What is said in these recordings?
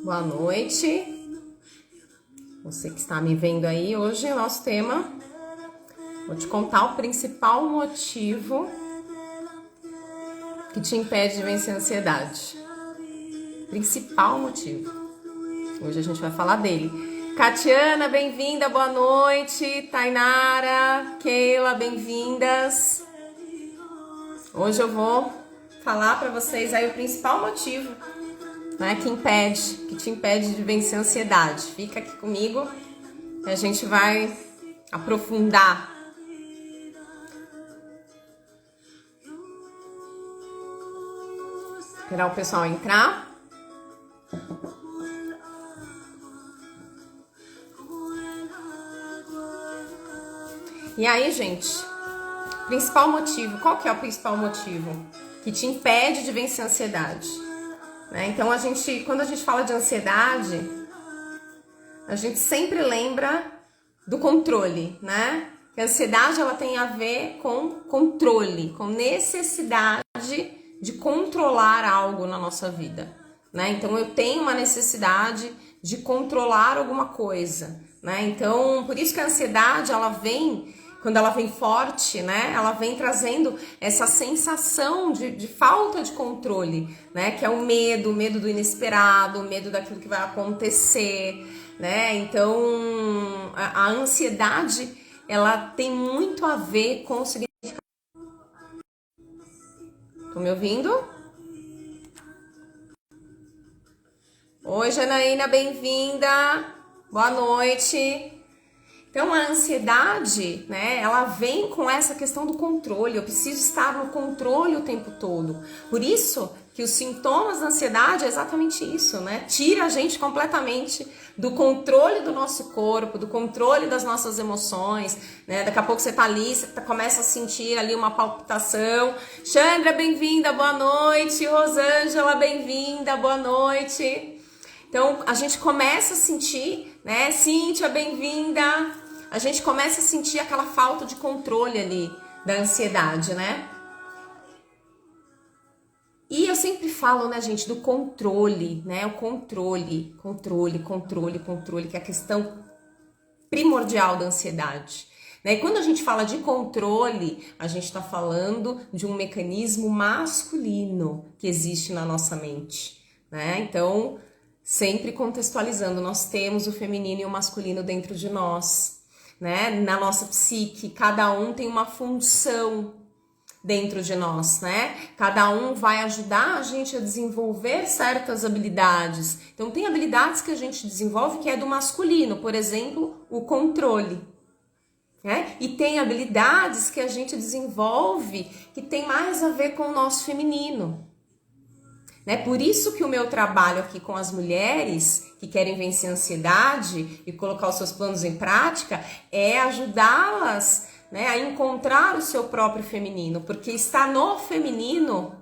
Boa noite, você que está me vendo aí. Hoje o nosso tema, vou te contar o principal motivo que te impede de vencer a ansiedade. Principal motivo. Hoje a gente vai falar dele. Catiana, bem-vinda, boa noite. Tainara, Keila, bem-vindas. Hoje eu vou falar para vocês aí o principal motivo, né, que te impede de vencer a ansiedade. Fica aqui comigo e a gente vai aprofundar. Esperar o pessoal entrar. E aí, gente, principal motivo. Qual que é o principal motivo que te impede de vencer a ansiedade? Então, quando a gente fala de ansiedade, a gente sempre lembra do controle, né? A ansiedade, ela tem a ver com controle, com necessidade de controlar algo na nossa vida, né? Então, eu tenho uma necessidade de controlar alguma coisa, né? Então, por isso que a ansiedade, quando ela vem forte, né? Ela vem trazendo essa sensação de falta de controle, né? Que é o medo do inesperado, o medo daquilo que vai acontecer, né? Então, a ansiedade, ela tem muito a ver com o significado. Estão me ouvindo? Oi, Janaína, bem-vinda. Boa noite. Então, a ansiedade, né, ela vem com essa questão do controle. Eu preciso estar no controle o tempo todo. Por isso que os sintomas da ansiedade é exatamente isso, né? Tira a gente completamente do controle do nosso corpo, do controle das nossas emoções, né? Daqui a pouco você tá ali, começa a sentir ali uma palpitação. Chandra, bem-vinda, boa noite. Rosângela, bem-vinda, boa noite. Então, a gente começa a sentir, né? Cíntia, bem-vinda. A gente começa a sentir aquela falta de controle ali da ansiedade, né? E eu sempre falo, né, gente, do controle, né? O controle, que é a questão primordial da ansiedade. E quando a gente fala de controle, a gente está falando de um mecanismo masculino que existe na nossa mente, né? Então, sempre contextualizando, nós temos o feminino e o masculino dentro de nós, né? Na nossa psique, cada um tem uma função dentro de nós, né? Cada um vai ajudar a gente a desenvolver certas habilidades. Então, tem habilidades que a gente desenvolve que é do masculino, por exemplo, o controle, né? E tem habilidades que a gente desenvolve que tem mais a ver com o nosso feminino. Por isso que o meu trabalho aqui com as mulheres que querem vencer a ansiedade e colocar os seus planos em prática é ajudá-las, né, a encontrar o seu próprio feminino, porque está no feminino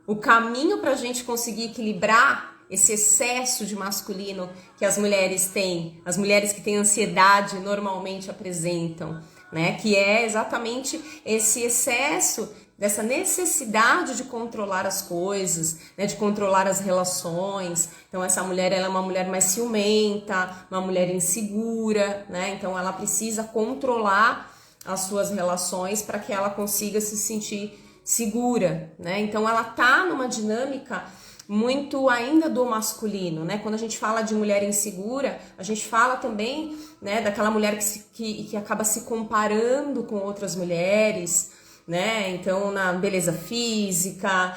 o caminho para a gente conseguir equilibrar esse excesso de masculino que as mulheres têm, as mulheres que têm ansiedade normalmente apresentam, né, que é exatamente esse excesso dessa necessidade de controlar as coisas, né, de controlar as relações. Então essa mulher, ela é uma mulher mais ciumenta, uma mulher insegura, né? Então ela precisa controlar as suas relações para que ela consiga se sentir segura, né? Então ela tá numa dinâmica muito ainda do masculino, né? Quando a gente fala de mulher insegura, a gente fala também, né, daquela mulher que acaba se comparando com outras mulheres, né? Então, na beleza física,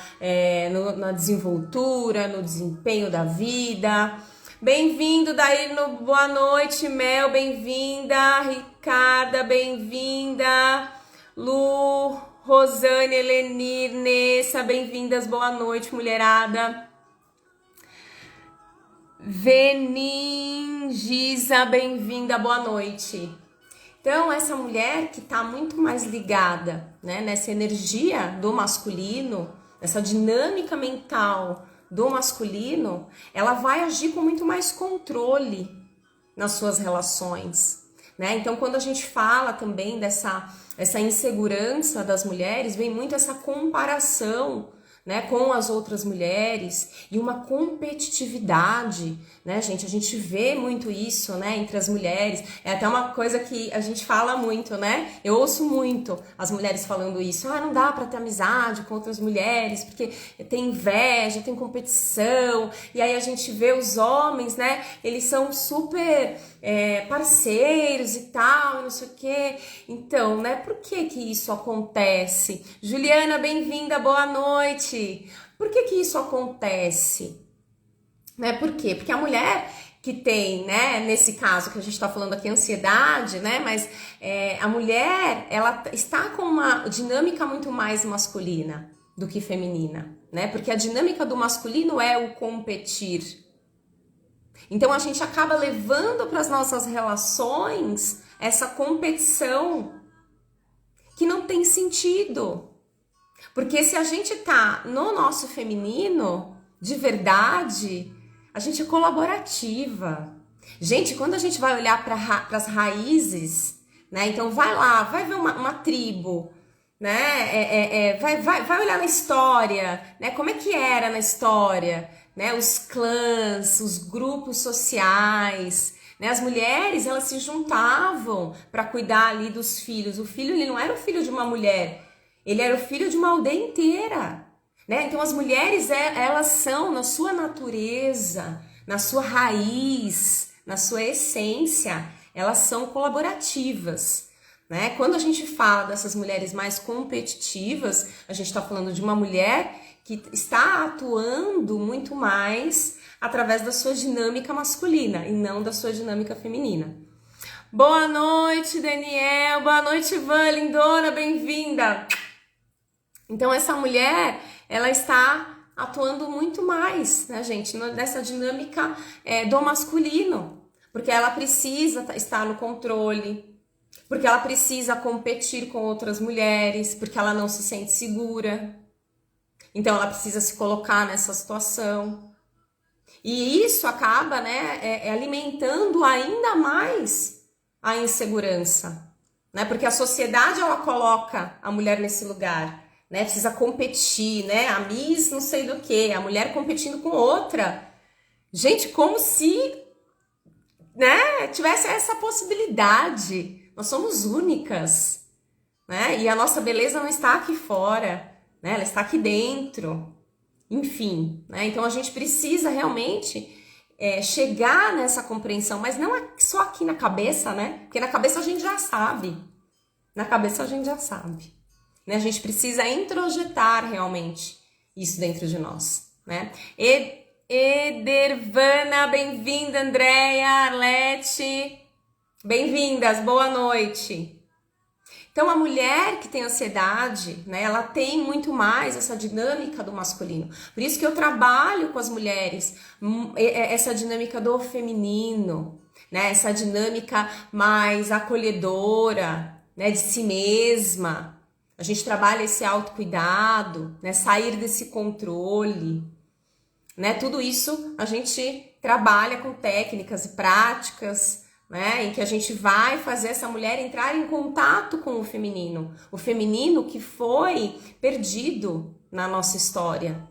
na desenvoltura, no desempenho da vida. Bem-vindo, Daíno, boa noite. Mel, bem-vinda. Ricarda, bem-vinda. Lu, Rosane, Elenir, Nessa, bem-vindas, boa noite, mulherada. Venin, Giza, bem-vinda, boa noite. Então, essa mulher que está muito mais ligada, né, nessa energia do masculino, nessa dinâmica mental do masculino, ela vai agir com muito mais controle nas suas relações, né? Então, quando a gente fala também essa insegurança das mulheres, vem muito essa comparação, né, com as outras mulheres e uma competitividade, né, gente? A gente vê muito isso, né, entre as mulheres. É até uma coisa que a gente fala muito, né? Eu ouço muito as mulheres falando isso. Ah, não dá pra ter amizade com outras mulheres porque tem inveja, tem competição. E aí a gente vê os homens, né? Eles são super parceiros e tal, não sei o quê. Então, né? Por que que isso acontece? Juliana, bem-vinda, boa noite. Por que que isso acontece? Né? Por quê? Porque a mulher que tem, né, nesse caso que a gente está falando aqui, ansiedade, né, mas a mulher, ela está com uma dinâmica muito mais masculina do que feminina, né, porque a dinâmica do masculino é o competir. Então a gente acaba levando para as nossas relações essa competição que não tem sentido. Porque se a gente tá no nosso feminino, de verdade, a gente é colaborativa. Gente, quando a gente vai olhar para as raízes, né? Então vai lá, vai ver uma tribo, né? Vai olhar na história, né? Como é que era na história, né? Os clãs, os grupos sociais, né? As mulheres, elas se juntavam para cuidar ali dos filhos. O filho, ele não era o filho de uma mulher, ele era o filho de uma aldeia inteira, né? Então as mulheres, elas são, na sua natureza, na sua raiz, na sua essência, elas são colaborativas, né? Quando a gente fala dessas mulheres mais competitivas, a gente está falando de uma mulher que está atuando muito mais através da sua dinâmica masculina e não da sua dinâmica feminina. Boa noite, Daniel. Boa noite, Ivan, lindona, bem-vinda. Então essa mulher, ela está atuando muito mais, né, gente, nessa dinâmica do masculino, porque ela precisa estar no controle, porque ela precisa competir com outras mulheres, porque ela não se sente segura, então ela precisa se colocar nessa situação. E isso acaba, né, alimentando ainda mais a insegurança, né, porque a sociedade, ela coloca a mulher nesse lugar, né, precisa competir, né, a Miss não sei do que, a mulher competindo com outra. Gente, como se, né, tivesse essa possibilidade. Nós somos únicas, né, e a nossa beleza não está aqui fora, né, ela está aqui dentro. Enfim, né, então a gente precisa realmente chegar nessa compreensão, mas não é só aqui na cabeça, né, porque na cabeça a gente já sabe, na cabeça a gente já sabe. Né? A gente precisa introjetar realmente isso dentro de nós, né? Edervana, bem-vinda, Andréia, Arlete, bem-vindas, boa noite. Então, a mulher que tem ansiedade, né, ela tem muito mais essa dinâmica do masculino. Por isso que eu trabalho com as mulheres, essa dinâmica do feminino, né, essa dinâmica mais acolhedora, né, de si mesma. A gente trabalha esse autocuidado, né? Sair desse controle, né? Tudo isso a gente trabalha com técnicas e práticas, né? Em que a gente vai fazer essa mulher entrar em contato com o feminino que foi perdido na nossa história,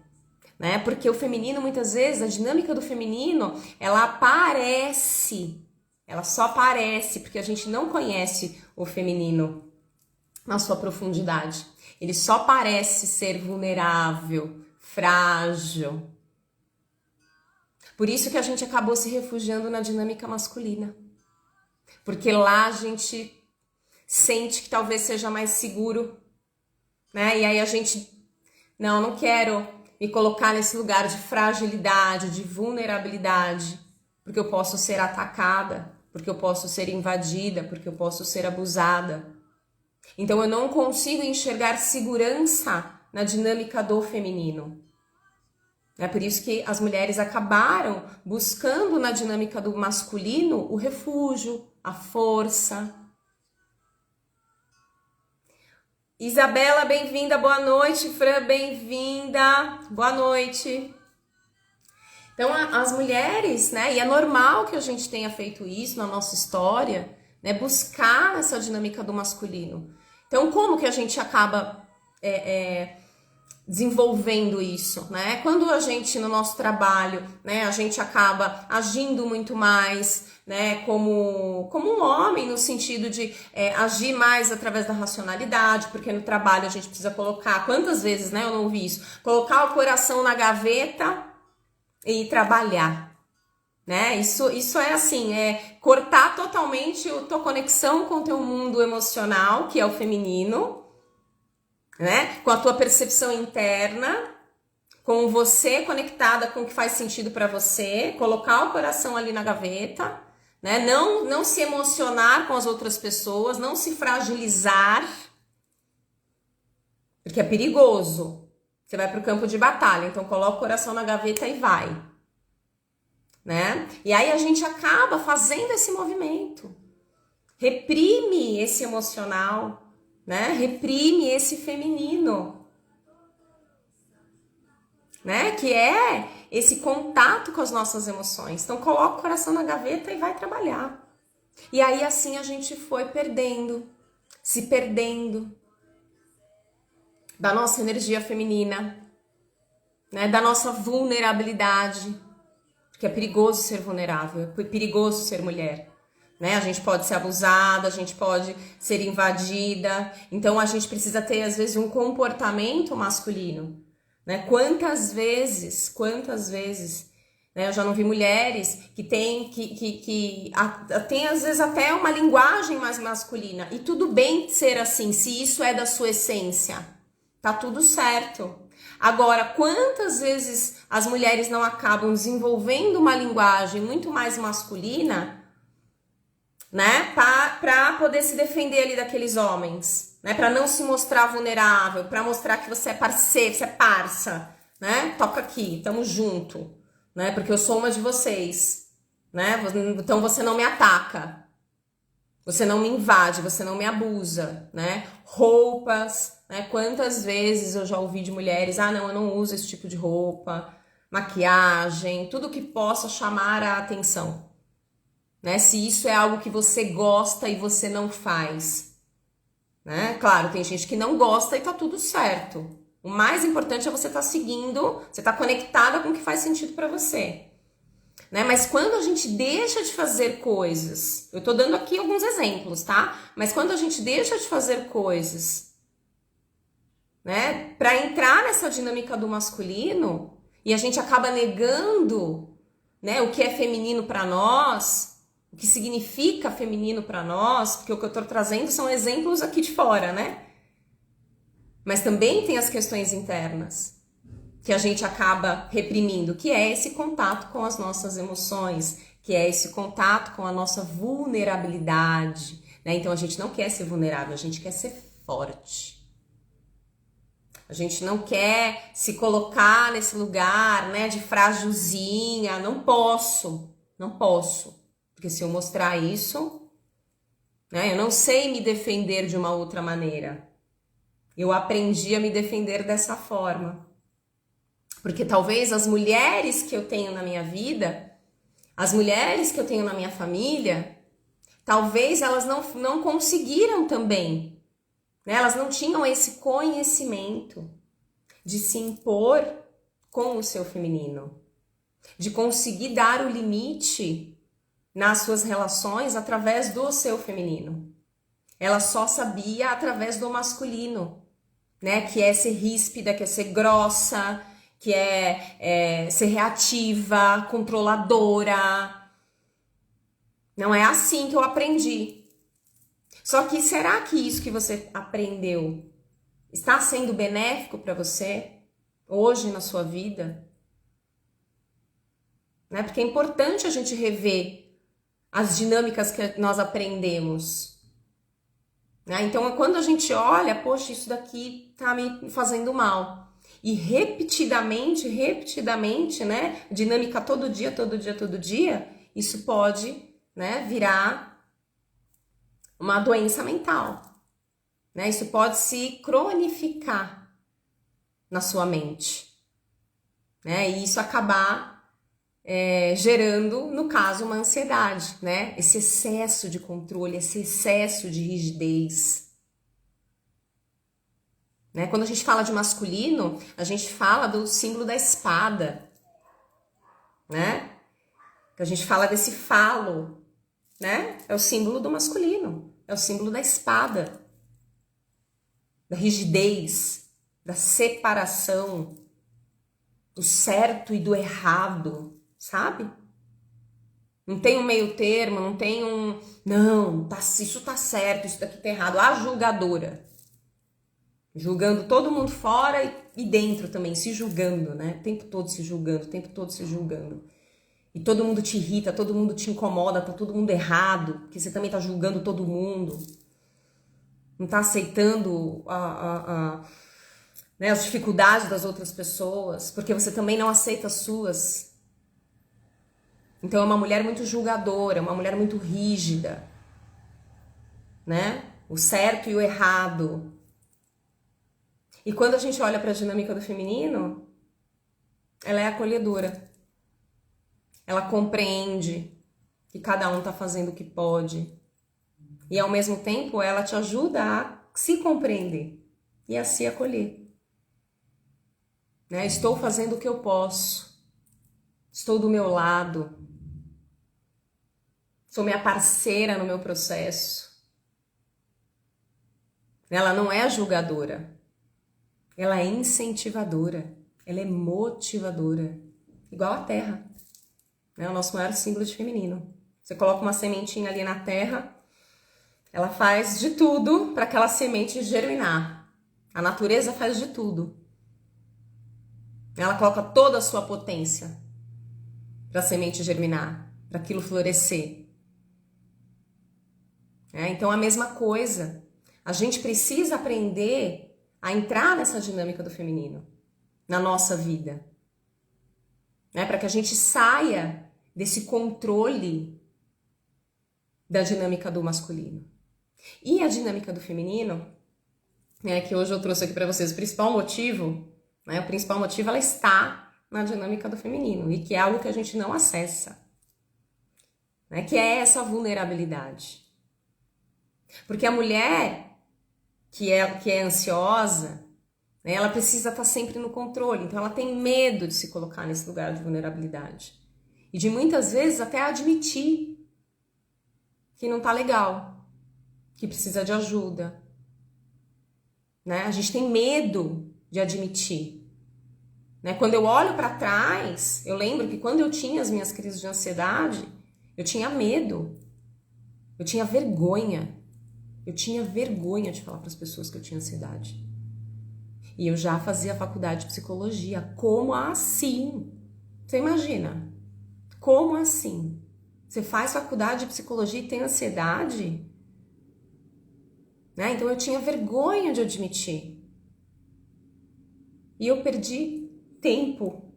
né? Porque o feminino, muitas vezes, a dinâmica do feminino, ela aparece, ela só aparece porque a gente não conhece o feminino na sua profundidade. Ele só parece ser vulnerável, frágil. Por isso que a gente acabou se refugiando na dinâmica masculina. Porque lá a gente sente que talvez seja mais seguro, né? E aí a gente, não quero me colocar nesse lugar de fragilidade, de vulnerabilidade, porque eu posso ser atacada, porque eu posso ser invadida, porque eu posso ser abusada. Então eu não consigo enxergar segurança na dinâmica do feminino. É por isso que as mulheres acabaram buscando na dinâmica do masculino o refúgio, a força. Isabela, bem-vinda, boa noite. Fran, bem-vinda, boa noite. Então as mulheres, né, e é normal que a gente tenha feito isso na nossa história, né, buscar essa dinâmica do masculino. Então como que a gente acaba desenvolvendo isso, né? Quando a gente, no nosso trabalho, né, a gente acaba agindo muito mais, né, como um homem, no sentido de agir mais através da racionalidade, porque no trabalho a gente precisa colocar, quantas vezes, né, eu não ouvi isso, colocar o coração na gaveta e trabalhar, né? Isso é assim, é cortar totalmente a tua conexão com o teu mundo emocional, que é o feminino, né? Com a tua percepção interna, com você conectada com o que faz sentido para você, colocar o coração ali na gaveta, né? Não se emocionar com as outras pessoas, não se fragilizar, porque é perigoso. Você vai para o campo de batalha, então coloca o coração na gaveta e vai, né? E aí a gente acaba fazendo esse movimento, reprime esse emocional, né? Reprime esse feminino, né? Que é esse contato com as nossas emoções. Então coloca o coração na gaveta e vai trabalhar. E aí assim a gente foi perdendo, se perdendo da nossa energia feminina, né? Da nossa vulnerabilidade, porque é perigoso ser vulnerável, é perigoso ser mulher. Né? A gente pode ser abusada, a gente pode ser invadida, então a gente precisa ter às vezes um comportamento masculino, né? Quantas vezes, né? Eu já não vi mulheres que têm tem às vezes até uma linguagem mais masculina, e tudo bem ser assim, se isso é da sua essência, tá tudo certo. Agora, quantas vezes as mulheres não acabam desenvolvendo uma linguagem muito mais masculina, né, para poder se defender ali daqueles homens, né, para não se mostrar vulnerável, para mostrar que você é parceiro, você é parça, né, toca aqui, tamo junto, né, porque eu sou uma de vocês, né, então você não me ataca, você não me invade, você não me abusa, né, roupas, né, quantas vezes eu já ouvi de mulheres, não, eu não uso esse tipo de roupa, maquiagem, tudo que possa chamar a atenção. Né? Se isso é algo que você gosta e você não faz, né? Claro, tem gente que não gosta e tá tudo certo. O mais importante é você estar seguindo, você estar conectada com o que faz sentido para você, né? Mas quando a gente deixa de fazer coisas, eu tô dando aqui alguns exemplos, tá? Mas quando a gente deixa de fazer coisas, né, para entrar nessa dinâmica do masculino, e a gente acaba negando, né, o que é feminino para nós, o que significa feminino para nós, porque o que eu tô trazendo são exemplos aqui de fora, né? Mas também tem as questões internas que a gente acaba reprimindo, que é esse contato com as nossas emoções, que é esse contato com a nossa vulnerabilidade, né? Então a gente não quer ser vulnerável, a gente quer ser forte. A gente não quer se colocar nesse lugar, né, de frágilzinha, não posso. Porque se eu mostrar isso, né, eu não sei me defender de uma outra maneira. Eu aprendi a me defender dessa forma. Porque talvez as mulheres que eu tenho na minha vida, as mulheres que eu tenho na minha família, talvez elas não conseguiram também. Né? Elas não tinham esse conhecimento de se impor com o seu feminino. De conseguir dar o limite nas suas relações através do seu feminino. Ela só sabia através do masculino, né? Que é ser ríspida, que é ser grossa, que é ser reativa, controladora. Não é assim que eu aprendi. Só que será que isso que você aprendeu está sendo benéfico para você hoje na sua vida? Né? Porque é importante a gente rever as dinâmicas que nós aprendemos. Né? Então, quando a gente olha, poxa, isso daqui tá me fazendo mal. E repetidamente, né? Dinâmica todo dia, isso pode, né, virar uma doença mental. Né? Isso pode se cronificar na sua mente. Né? E isso acabar gerando, no caso, uma ansiedade, né? Esse excesso de controle, esse excesso de rigidez. né? Quando a gente fala de masculino, a gente fala do símbolo da espada, né? A gente fala desse falo, né? É o símbolo do masculino, é o símbolo da espada, da rigidez, da separação, do certo e do errado, sabe? Não tem um meio termo, não tem um... Não, isso tá certo, isso daqui tá errado. A julgadora. Julgando todo mundo fora e dentro também, se julgando, né? O tempo todo se julgando, o tempo todo se julgando. E todo mundo te irrita, todo mundo te incomoda, tá todo mundo errado, porque você também tá julgando todo mundo. Não tá aceitando né, as dificuldades das outras pessoas, porque você também não aceita as suas. Então é uma mulher muito julgadora, uma mulher muito rígida, né? O certo e o errado. E quando a gente olha para a dinâmica do feminino, ela é acolhedora. Ela compreende que cada um tá fazendo o que pode. E ao mesmo tempo ela te ajuda a se compreender e a se acolher. Né? Estou fazendo o que eu posso. Estou do meu lado. Sou minha parceira no meu processo. Ela não é julgadora. Ela é incentivadora. Ela é motivadora. Igual a terra. É o nosso maior símbolo de feminino. Você coloca uma sementinha ali na terra, ela faz de tudo para aquela semente germinar. A natureza faz de tudo. Ela coloca toda a sua potência para a semente germinar, para aquilo florescer. Então a mesma coisa. A gente precisa aprender a entrar nessa dinâmica do feminino na nossa vida. Para que a gente saia desse controle da dinâmica do masculino. E a dinâmica do feminino, que hoje eu trouxe aqui para vocês, o principal motivo, ela está na dinâmica do feminino, e que é algo que a gente não acessa, que é essa vulnerabilidade. Porque a mulher que é ansiosa, ela precisa estar sempre no controle, então ela tem medo de se colocar nesse lugar de vulnerabilidade. E de muitas vezes até admitir que não tá legal, que precisa de ajuda. A gente tem medo de admitir. Quando eu olho para trás, eu lembro que quando eu tinha as minhas crises de ansiedade, eu tinha medo, eu tinha vergonha. Eu tinha vergonha de falar para as pessoas que eu tinha ansiedade. E eu já fazia faculdade de psicologia. Como assim? Você imagina? Como assim? Você faz faculdade de psicologia e tem ansiedade? Então eu tinha vergonha de admitir. E eu perdi tempo,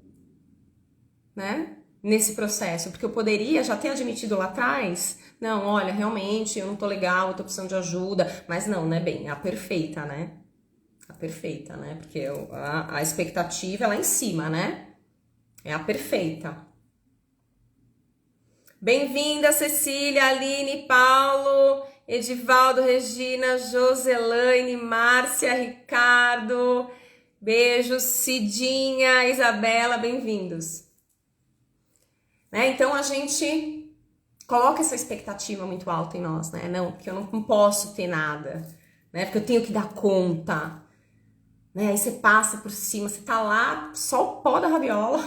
nesse processo, porque eu poderia já ter admitido lá atrás, não, olha, realmente eu não tô legal, eu tô precisando de ajuda, mas não, né, bem, é a perfeita, A perfeita, porque a expectativa é lá em cima, é a perfeita. Bem-vinda, Cecília, Aline, Paulo, Edivaldo, Regina, Joselaine, Márcia, Ricardo, beijos, Cidinha, Isabela, bem-vindos. Então a gente coloca essa expectativa muito alta em nós, Não, porque eu não posso ter nada, porque eu tenho que dar conta. Aí você passa por cima, você tá lá, só o pó da rabiola.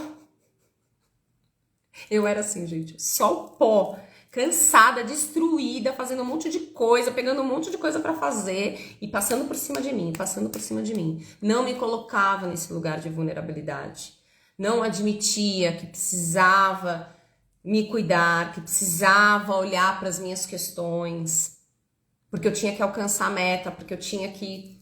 Eu era assim, gente, só o pó. Cansada, destruída, fazendo um monte de coisa, pegando um monte de coisa pra fazer e passando por cima de mim, Não me colocava nesse lugar de vulnerabilidade. Não admitia que precisava me cuidar, que precisava olhar para as minhas questões, porque eu tinha que alcançar a meta, porque eu tinha que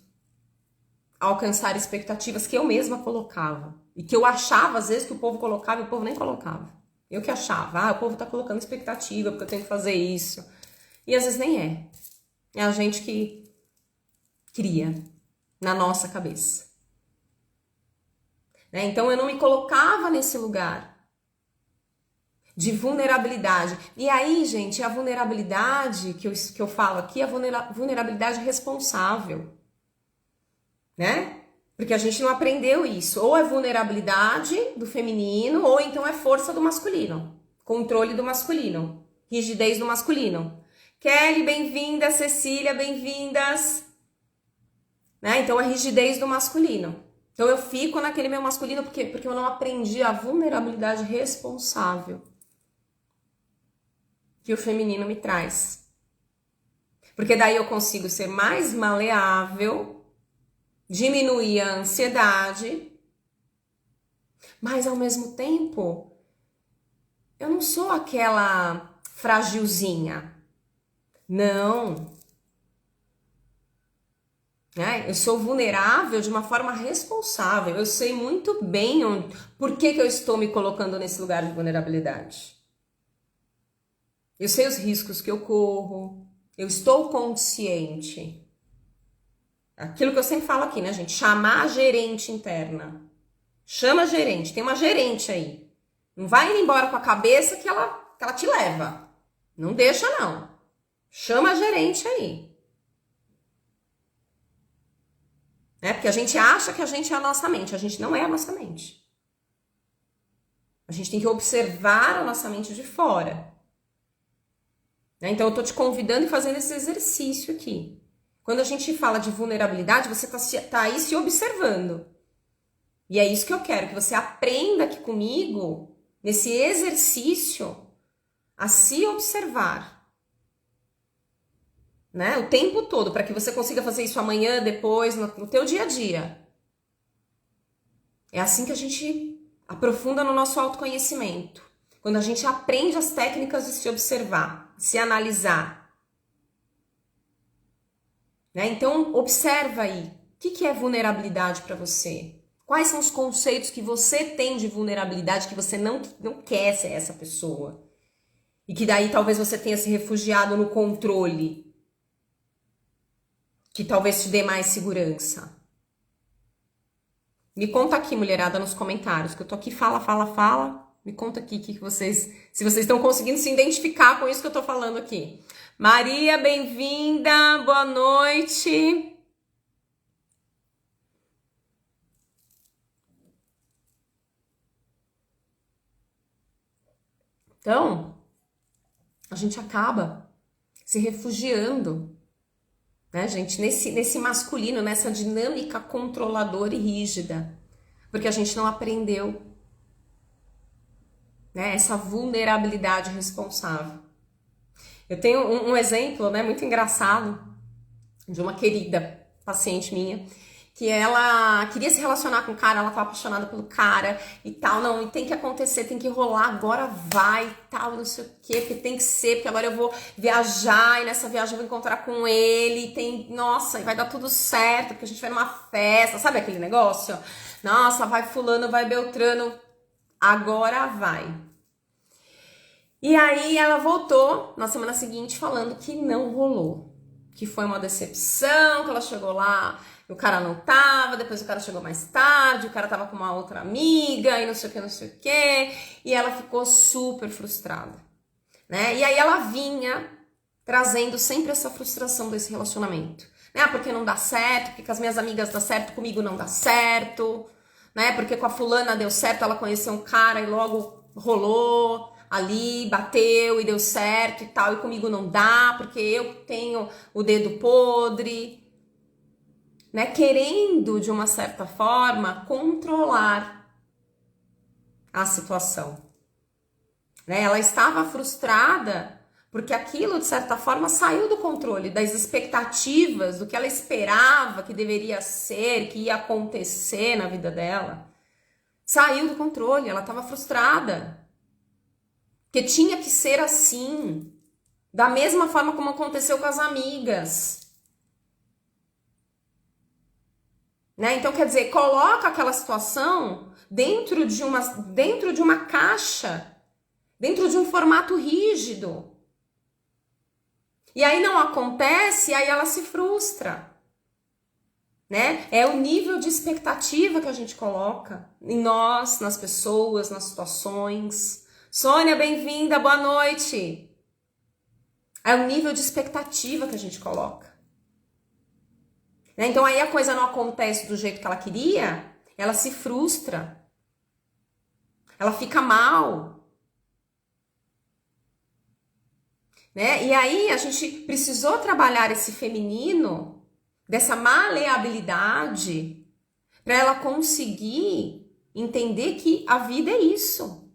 alcançar expectativas que eu mesma colocava. E que eu achava, às vezes, que o povo colocava e o povo nem colocava. Eu que achava, o povo tá colocando expectativa porque eu tenho que fazer isso. E às vezes nem é. É a gente que cria na nossa cabeça. Então eu não me colocava nesse lugar de vulnerabilidade. E aí, gente, a vulnerabilidade que eu falo aqui é a vulnerabilidade responsável. né? Porque a gente não aprendeu isso. Ou é vulnerabilidade do feminino, ou então é força do masculino. Controle do masculino. Rigidez do masculino. Kelly, bem-vinda. Cecília, bem-vindas. Né? Então é rigidez do masculino. Então eu fico naquele meu masculino porque eu não aprendi a vulnerabilidade responsável que o feminino me traz. Porque daí eu consigo ser mais maleável, diminuir a ansiedade, mas ao mesmo tempo eu não sou aquela fragilzinha. Não. Né? Eu sou vulnerável de uma forma responsável. Eu sei muito bem por que eu estou me colocando nesse lugar de vulnerabilidade. Eu sei os riscos que eu corro. Eu estou consciente. Aquilo que eu sempre falo aqui, né, gente? Chamar a gerente interna. Chama a gerente. Tem uma gerente aí. Não vai indo embora com a cabeça que ela te leva. Não deixa, não. Chama a gerente aí. Né? Porque a gente acha que a gente é a nossa mente. A gente não é a nossa mente. A gente tem que observar a nossa mente de fora. Né? Então eu tô te convidando e fazendo esse exercício aqui. Quando a gente fala de vulnerabilidade, você tá aí se observando. E é isso que eu quero, que você aprenda aqui comigo, nesse exercício, a se observar. Né? O tempo todo, para que você consiga fazer isso amanhã, depois, no teu dia a dia. É assim que a gente aprofunda no nosso autoconhecimento. Quando a gente aprende as técnicas de se observar, se analisar. Né? Então, observa aí. O que é vulnerabilidade para você? Quais são os conceitos que você tem de vulnerabilidade que você não quer ser essa pessoa? E que daí talvez você tenha se refugiado no controle. Que talvez te dê mais segurança. Me conta aqui, mulherada, nos comentários, que eu tô aqui, fala. Me conta aqui que vocês, se vocês estão conseguindo se identificar com isso que eu tô falando aqui. Maria, bem-vinda, boa noite. Então, a gente acaba se refugiando, né, gente, nesse masculino, nessa dinâmica controladora e rígida, porque a gente não aprendeu, né, essa vulnerabilidade responsável. Eu tenho um exemplo, né, muito engraçado de uma querida paciente minha, que ela queria se relacionar com o cara, ela estava apaixonada pelo cara e tal, não, e tem que acontecer, tem que rolar, agora vai e tal, não sei o quê, porque tem que ser, porque agora eu vou viajar e nessa viagem eu vou encontrar com ele, nossa, e vai dar tudo certo, porque a gente vai numa festa, sabe aquele negócio? Nossa, vai fulano, vai Beltrano, agora vai. E aí ela voltou na semana seguinte falando que não rolou, que foi uma decepção, que ela chegou lá, o cara não tava, depois o cara chegou mais tarde, o cara tava com uma outra amiga e não sei o que, e ela ficou super frustrada, né? E aí ela vinha trazendo sempre essa frustração desse relacionamento, né? Porque não dá certo, porque com as minhas amigas dá certo, comigo não dá certo, né? Porque com a fulana deu certo, ela conheceu um cara e logo rolou ali, bateu e deu certo e tal, e comigo não dá, porque eu tenho o dedo podre, né? Querendo, de uma certa forma, controlar a situação. Né? Ela estava frustrada porque aquilo, de certa forma, saiu do controle, das expectativas, do que ela esperava que deveria ser, que ia acontecer na vida dela. Saiu do controle, ela estava frustrada. Porque tinha que ser assim, da mesma forma como aconteceu com as amigas. Né? Então, quer dizer, coloca aquela situação dentro de uma caixa, dentro de um formato rígido. E aí não acontece, aí ela se frustra. Né? É o nível de expectativa que a gente coloca em nós, nas pessoas, nas situações. Sônia, bem-vinda, boa noite. É o nível de expectativa que a gente coloca. né? Então aí a coisa não acontece do jeito que ela queria, ela se frustra, ela fica mal, né? E aí a gente precisou trabalhar esse feminino, dessa maleabilidade, para ela conseguir entender que a vida é isso.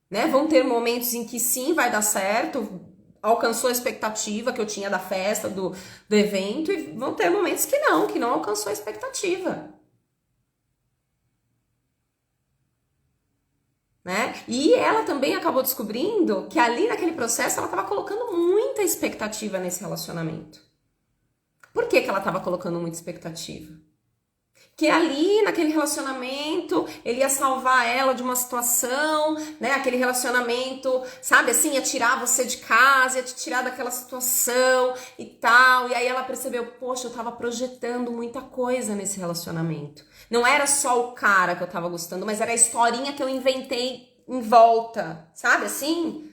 Né? Vão ter momentos em que sim, vai dar certo, alcançou a expectativa que eu tinha da festa, do evento, e vão ter momentos que não alcançou a expectativa. Né? E ela também acabou descobrindo que ali naquele processo ela estava colocando muita expectativa nesse relacionamento. Por que ela estava colocando muita expectativa? Que ali naquele relacionamento ele ia salvar ela de uma situação, né? Aquele relacionamento, sabe assim, ia tirar você de casa, ia te tirar daquela situação e tal. E aí ela percebeu, poxa, eu tava projetando muita coisa nesse relacionamento. Não era só o cara que eu tava gostando, mas era a historinha que eu inventei em volta, sabe assim?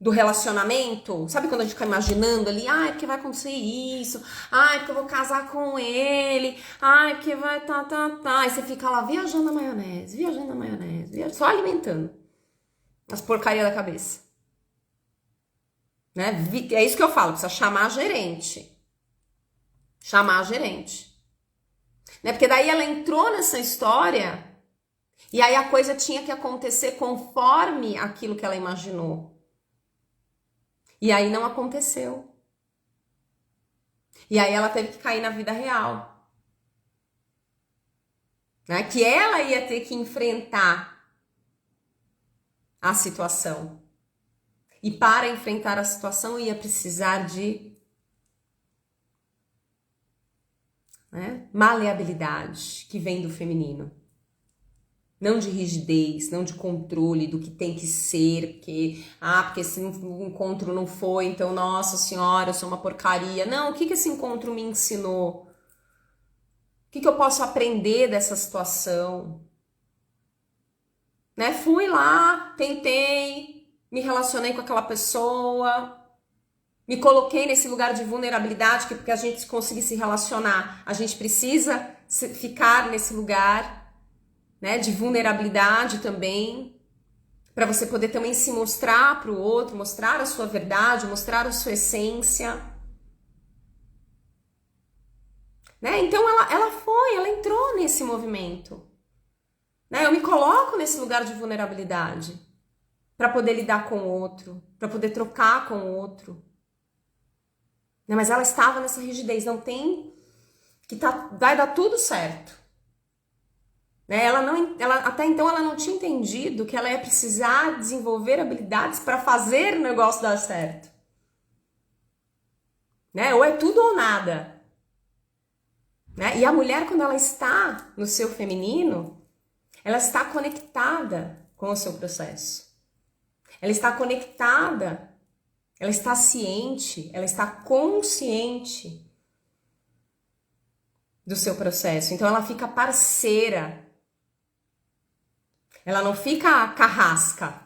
Do relacionamento, sabe quando a gente fica imaginando ali, é porque vai acontecer isso, é porque eu vou casar com ele, é porque vai tá, e você fica lá viajando na maionese, só alimentando as porcarias da cabeça, né? É isso que eu falo, precisa chamar a gerente, né? Porque daí ela entrou nessa história e aí a coisa tinha que acontecer conforme aquilo que ela imaginou. E aí não aconteceu. E aí ela teve que cair na vida real. Né? Que ela ia ter que enfrentar a situação. E para enfrentar a situação ia precisar de maleabilidade, que vem do feminino. Não de rigidez, não de controle do que tem que ser, porque esse encontro não foi, então, nossa senhora, eu sou uma porcaria. Não, o que esse encontro me ensinou? O que eu posso aprender dessa situação? Né? Fui lá, tentei, me relacionei com aquela pessoa, me coloquei nesse lugar de vulnerabilidade, que porque a gente conseguir se relacionar, a gente precisa ficar nesse lugar, né, de vulnerabilidade também, para você poder também se mostrar para o outro, mostrar a sua verdade, mostrar a sua essência. Né? Então ela entrou nesse movimento. Né? Eu me coloco nesse lugar de vulnerabilidade para poder lidar com o outro, para poder trocar com o outro. Né? Mas ela estava nessa rigidez, não tem que vai dar tudo certo. Né? Até então ela não tinha entendido que ela ia precisar desenvolver habilidades para fazer o negócio dar certo. Né? Ou é tudo ou nada. Né? E a mulher, quando ela está no seu feminino, ela está conectada com o seu processo. Ela está conectada, ela está ciente, ela está consciente do seu processo. Então ela fica parceira. Ela não fica carrasca,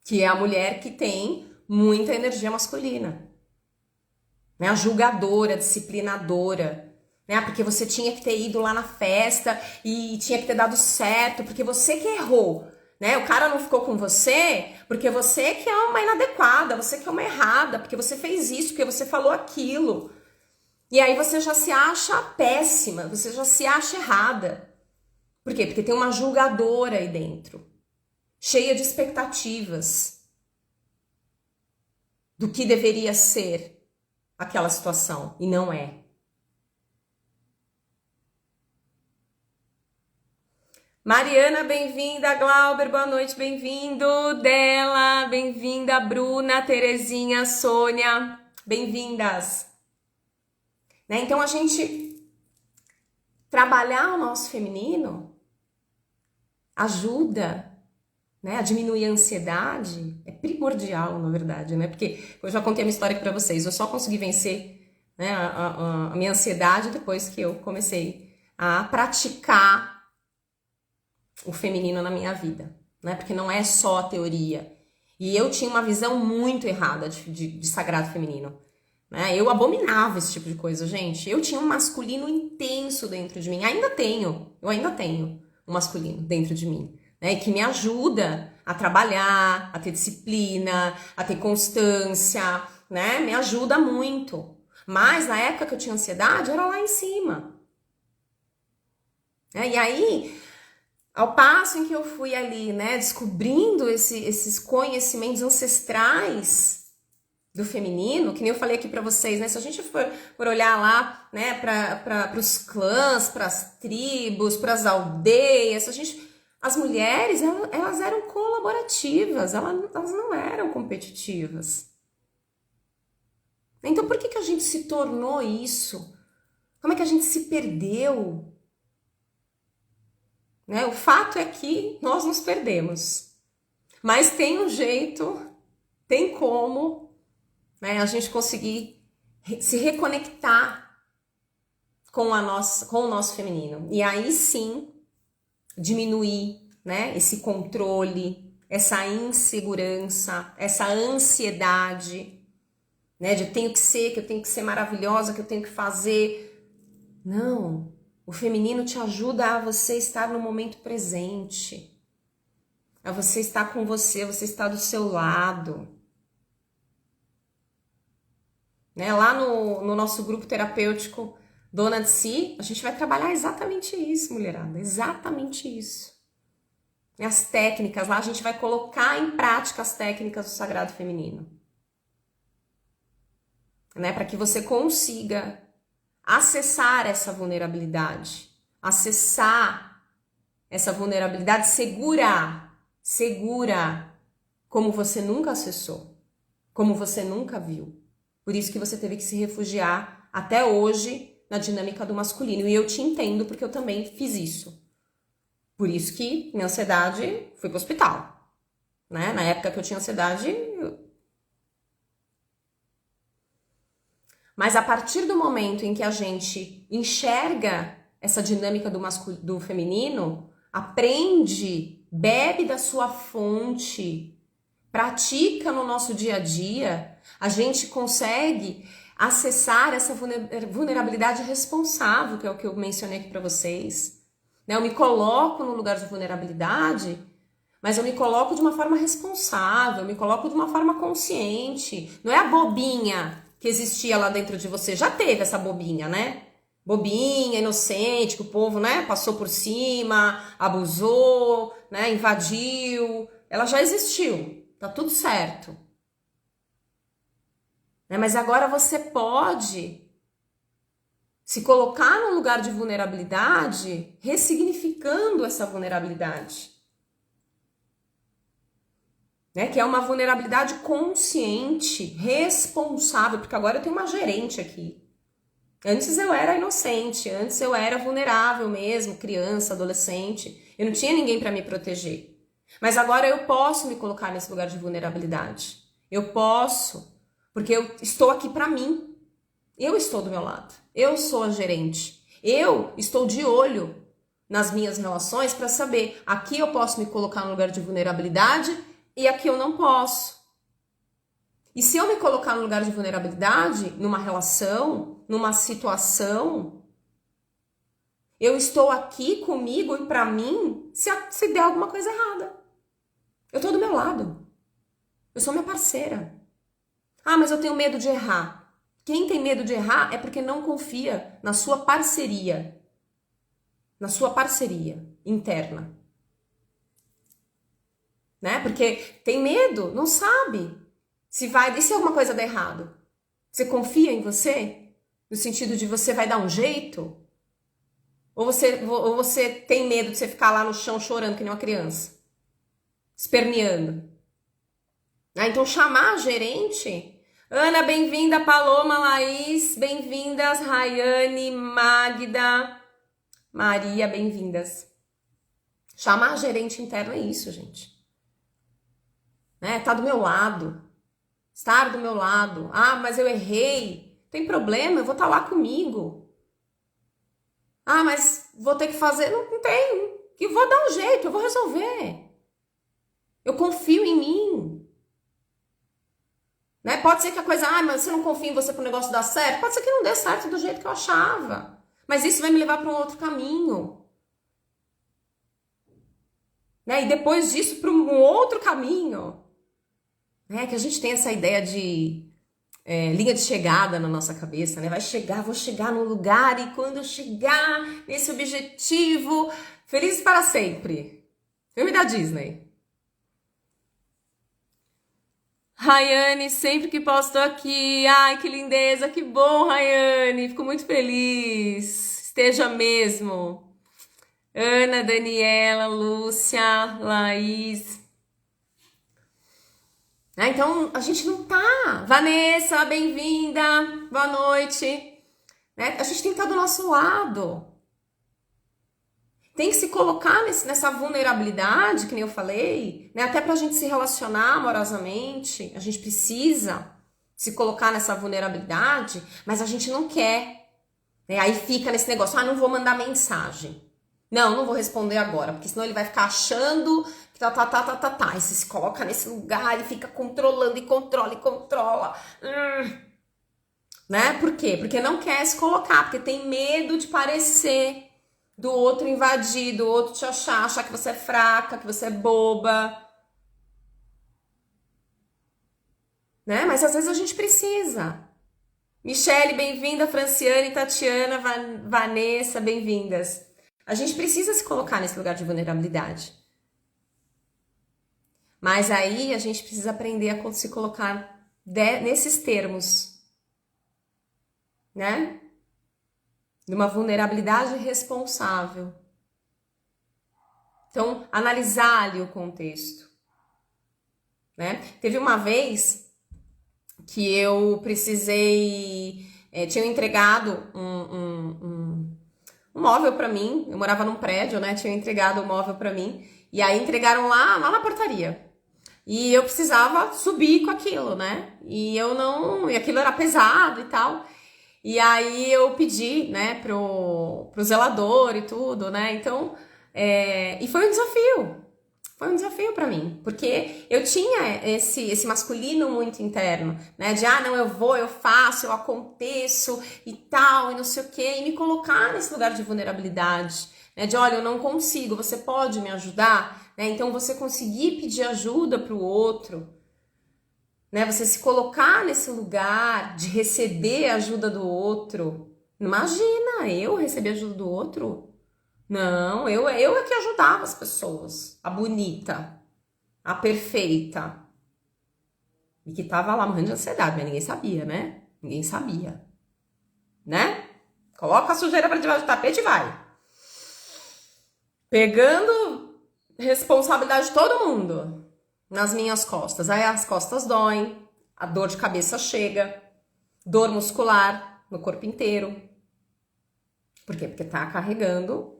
que é a mulher que tem muita energia masculina. Né? A julgadora, a disciplinadora. Né? Porque você tinha que ter ido lá na festa e tinha que ter dado certo, porque você que errou. Né? O cara não ficou com você porque você que é uma inadequada, você que é uma errada, porque você fez isso, porque você falou aquilo. E aí você já se acha péssima, você já se acha errada. Por quê? Porque tem uma julgadora aí dentro, cheia de expectativas do que deveria ser aquela situação, e não é. Mariana, bem-vinda. Glauber, boa noite, bem-vindo. Dela, bem-vinda. Bruna, Terezinha, Sônia, bem-vindas. Né? Então, a gente trabalhar o nosso feminino ajuda, né, a diminuir a ansiedade, é primordial, na verdade, né? Porque eu já contei a minha história aqui pra vocês, eu só consegui vencer, né, a minha ansiedade depois que eu comecei a praticar o feminino na minha vida, né? Porque não é só a teoria. E eu tinha uma visão muito errada de sagrado feminino, né? Eu abominava esse tipo de coisa, gente. Eu tinha um masculino intenso dentro de mim. Eu ainda tenho um masculino dentro de mim, né? Que me ajuda a trabalhar, a ter disciplina, a ter constância, né? Me ajuda muito. Mas na época que eu tinha ansiedade, era lá em cima. E aí, ao passo em que eu fui ali, né, descobrindo esses conhecimentos ancestrais do feminino, que nem eu falei aqui pra vocês, né? Se a gente for olhar lá, né, para os clãs, para as tribos, para as aldeias, as mulheres, elas eram colaborativas, elas não eram competitivas. Então, por que a gente se tornou isso? Como é que a gente se perdeu? Né? O fato é que nós nos perdemos. Mas tem um jeito, tem como, né, a gente conseguir se reconectar com o nosso feminino. E aí sim, diminuir, né, esse controle, essa insegurança, essa ansiedade, né, de que eu tenho que ser maravilhosa, que eu tenho que fazer. Não, o feminino te ajuda a você estar no momento presente, a você estar com você estar do seu lado. Né? Lá no nosso grupo terapêutico Dona de Si, a gente vai trabalhar exatamente isso, mulherada, exatamente isso. E as técnicas, lá a gente vai colocar em prática as técnicas do Sagrado Feminino. Né? Para que você consiga acessar essa vulnerabilidade, segura, como você nunca acessou, como você nunca viu. Por isso que você teve que se refugiar até hoje na dinâmica do masculino. E eu te entendo porque eu também fiz isso. Por isso que minha ansiedade fui pro hospital. Né? Na época que eu tinha ansiedade, Mas a partir do momento em que a gente enxerga essa dinâmica do feminino, aprende, bebe da sua fonte, pratica no nosso dia a dia, a gente consegue acessar essa vulnerabilidade responsável, que é o que eu mencionei aqui para vocês. Eu me coloco no lugar de vulnerabilidade, mas eu me coloco de uma forma responsável, eu me coloco de uma forma consciente. Não é a bobinha que existia lá dentro de você. Já teve essa bobinha, né? Bobinha, inocente, que o povo, né, passou por cima, abusou, né, invadiu. Ela já existiu, tá tudo certo. Mas agora você pode se colocar no lugar de vulnerabilidade, ressignificando essa vulnerabilidade. Que é uma vulnerabilidade consciente, responsável, porque agora eu tenho uma gerente aqui. Antes eu era inocente, antes eu era vulnerável mesmo, criança, adolescente. Eu não tinha ninguém para me proteger. Mas agora eu posso me colocar nesse lugar de vulnerabilidade. Eu posso, porque eu estou aqui para mim. Eu estou do meu lado. Eu sou a gerente. Eu estou de olho nas minhas relações para saber, aqui eu posso me colocar no lugar de vulnerabilidade e aqui eu não posso. E se eu me colocar no lugar de vulnerabilidade, numa relação, numa situação, eu estou aqui comigo e pra mim se der alguma coisa errada. Eu tô do meu lado. Eu sou minha parceira. Ah, mas eu tenho medo de errar. Quem tem medo de errar é porque não confia na sua parceria. Na sua parceria interna. Porque tem medo, não sabe se vai... E se alguma coisa der errado? Você confia em você? No sentido de você vai dar um jeito? Ou você tem medo de você ficar lá no chão chorando que nem uma criança? Esperneando? Então chamar a gerente... Ana, bem-vinda, Paloma, Laís, bem-vindas, Rayane, Magda, Maria, bem-vindas. Chamar a gerente interna é isso, gente. Tá do meu lado. Estar do meu lado. Ah, mas eu errei. Tem problema, eu vou estar lá comigo. Ah, mas vou ter que fazer. Não tem. Eu vou dar um jeito, eu vou resolver. Eu confio em mim. Né? Pode ser que a coisa, mas você não confia em você para o negócio dar certo? Pode ser que não dê certo do jeito que eu achava. Mas isso vai me levar para um outro caminho. Né? E depois disso, para um outro caminho. Né? Que a gente tem essa ideia de linha de chegada na nossa cabeça, né? Vou chegar num lugar e quando eu chegar nesse objetivo, felizes para sempre. Filme da Disney. Rayane, sempre que posso tô aqui. Ai, que lindeza, que bom, Rayane. Fico muito feliz. Esteja mesmo. Ana, Daniela, Lúcia, Laís. Então, a gente não tá. Vanessa, bem-vinda. Boa noite. Né? A gente tem que estar do nosso lado. Tem que se colocar nessa vulnerabilidade, que nem eu falei, né? Até pra gente se relacionar amorosamente, a gente precisa se colocar nessa vulnerabilidade, mas a gente não quer. Né? Aí fica nesse negócio, não vou mandar mensagem. Não vou responder agora, porque senão ele vai ficar achando que tá. Aí você se coloca nesse lugar e fica controlando e controla. Né? Por quê? Porque não quer se colocar, porque tem medo de parecer, do outro invadir, do outro te achar que você é fraca, que você é boba. Né? Mas às vezes a gente precisa. Michele, bem-vinda. Franciane, Tatiana, Vanessa, bem-vindas. A gente precisa se colocar nesse lugar de vulnerabilidade. Mas aí a gente precisa aprender a se colocar nesses termos. Né? De uma vulnerabilidade responsável. Então, analisar ali o contexto. Né? Teve uma vez que eu precisei... tinha entregado um móvel para mim. Eu morava num prédio, né? Tinha entregado o móvel para mim. E aí entregaram lá na portaria. E eu precisava subir com aquilo, né? E aquilo era pesado e tal. E aí eu pedi, né, pro zelador e tudo, né? Então, e foi um desafio. Foi um desafio pra mim, porque eu tinha esse masculino muito interno, né? De, não, eu vou, eu faço, eu aconteço e tal, e não sei o quê. E me colocar nesse lugar de vulnerabilidade, né? De, olha, eu não consigo, você pode me ajudar? Né? Então, você conseguir pedir ajuda pro outro, né? Você se colocar nesse lugar de receber a ajuda do outro. Imagina, eu receber a ajuda do outro? Não, eu é que ajudava as pessoas. A bonita, a perfeita. E que tava lá morrendo de ansiedade, mas ninguém sabia, né? Ninguém sabia. Né? Coloca a sujeira pra debaixo do tapete e vai. Pegando responsabilidade de todo mundo nas minhas costas. Aí as costas doem, a dor de cabeça chega, dor muscular no corpo inteiro. Por quê? Porque tá carregando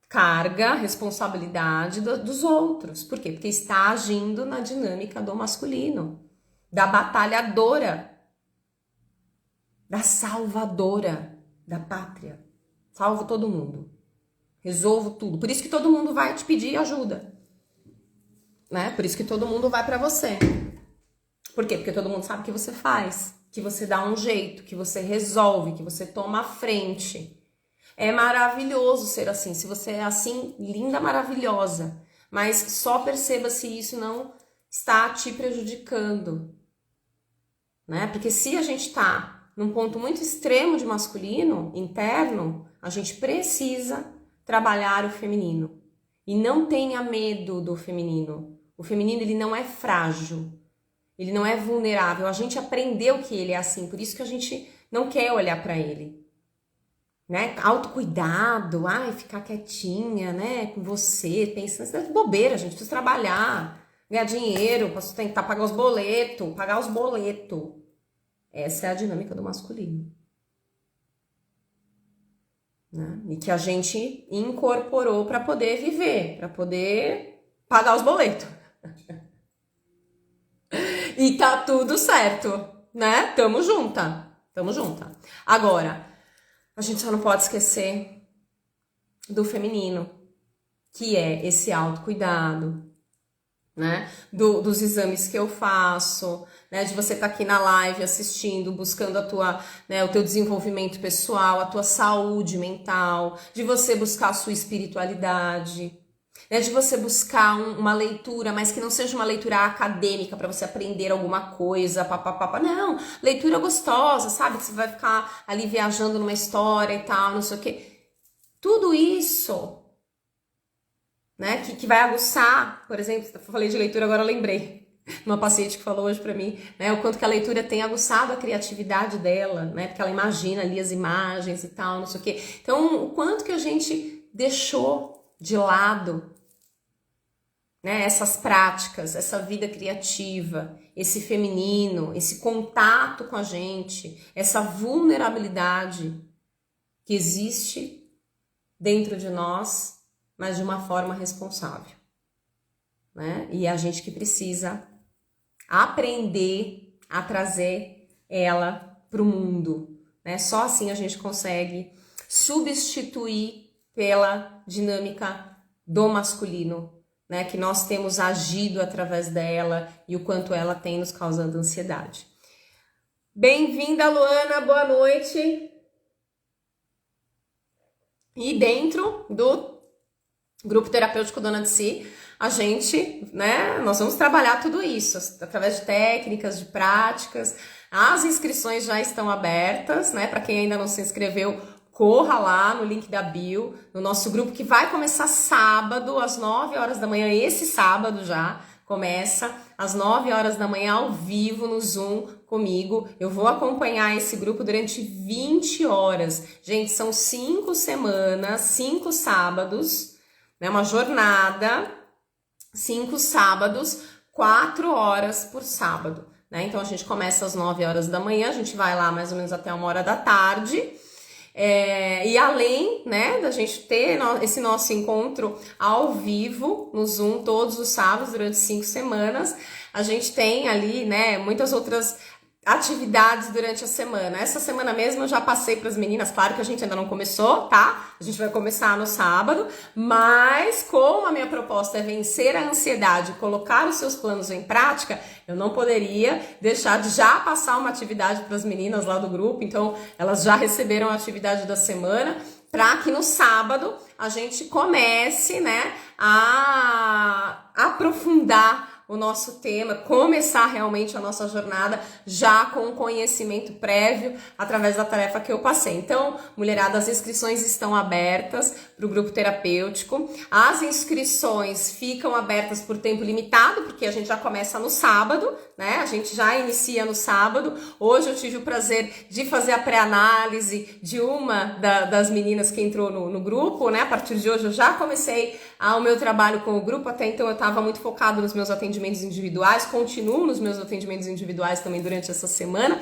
carga, responsabilidade dos outros. Por quê? Porque está agindo na dinâmica do masculino, da batalhadora, da salvadora da pátria. Salvo todo mundo. Resolvo tudo. Por isso que todo mundo vai te pedir ajuda. Né? Por isso que todo mundo vai pra você. Por quê? Porque todo mundo sabe que você faz, que você dá um jeito, que você resolve, que você toma a frente. É maravilhoso ser assim. Se você é assim, linda, maravilhosa. Mas só perceba se isso não está te prejudicando. Né? Porque se a gente tá num ponto muito extremo de masculino, interno, a gente precisa trabalhar o feminino. E não tenha medo do feminino. O feminino, ele não é frágil. Ele não é vulnerável. A gente aprendeu que ele é assim. Por isso que a gente não quer olhar para ele. Né? Autocuidado, ficar quietinha, né? Com você, pensando, isso é bobeira, gente. Precisa trabalhar, ganhar dinheiro, para sustentar, pagar os boletos. Essa é a dinâmica do masculino. Né? E que a gente incorporou para poder viver, para poder pagar os boletos. E tá tudo certo, né? Tamo junta. Agora, a gente só não pode esquecer do feminino, que é esse autocuidado, né? Dos exames que eu faço, né? De você estar aqui na live assistindo, buscando a tua, né, o teu desenvolvimento pessoal, a tua saúde mental, de você buscar a sua espiritualidade, né? De você buscar uma leitura, mas que não seja uma leitura acadêmica para você aprender alguma coisa, papapá. Não, leitura gostosa, sabe? Que você vai ficar ali viajando numa história e tal, não sei o quê. Tudo isso, né, que vai aguçar, por exemplo, eu falei de leitura, agora eu lembrei, uma paciente que falou hoje pra mim, né, o quanto que a leitura tem aguçado a criatividade dela, né, porque ela imagina ali as imagens e tal, não sei o quê. Então, o quanto que a gente deixou de lado, né, essas práticas, essa vida criativa, esse feminino, esse contato com a gente, essa vulnerabilidade que existe dentro de nós, mas de uma forma responsável, né? E a gente que precisa aprender a trazer ela para o mundo, né? Só assim a gente consegue substituir pela dinâmica do masculino, né? Que nós temos agido através dela e o quanto ela tem nos causando ansiedade. Bem-vinda, Luana, boa noite. E dentro do Grupo Terapêutico Dona de Si, a gente, né, nós vamos trabalhar tudo isso, através de técnicas, de práticas. As inscrições já estão abertas, né, para quem ainda não se inscreveu, corra lá no link da bio, no nosso grupo, que vai começar sábado, às 9 horas da manhã, esse sábado já, começa às 9 horas da manhã, ao vivo, no Zoom, comigo. Eu vou acompanhar esse grupo durante 20 horas. Gente, são 5 semanas, 5 sábados, né, uma jornada, 5 sábados, 4 horas por sábado, né? Então a gente começa às 9 horas da manhã, a gente vai lá mais ou menos até 1 hora da tarde. E além, né, da gente ter esse nosso encontro ao vivo no Zoom todos os sábados durante 5 semanas, a gente tem ali, né, muitas outras atividades durante a semana. Essa semana mesmo eu já passei para as meninas, claro que a gente ainda não começou, tá? A gente vai começar no sábado, mas como a minha proposta é vencer a ansiedade, colocar os seus planos em prática, eu não poderia deixar de já passar uma atividade para as meninas lá do grupo, então elas já receberam a atividade da semana, para que no sábado a gente comece, né, a aprofundar o nosso tema, começar realmente a nossa jornada já com um conhecimento prévio através da tarefa que eu passei. Então, mulherada, as inscrições estão abertas para o grupo terapêutico. As inscrições ficam abertas por tempo limitado, porque a gente já começa no sábado, né? A gente já inicia no sábado. Hoje eu tive o prazer de fazer a pré-análise de uma das meninas que entrou no grupo, né? A partir de hoje eu já comecei o meu trabalho com o grupo. Até então eu estava muito focado nos meus atendimentos individuais, continuo nos meus atendimentos individuais também durante essa semana,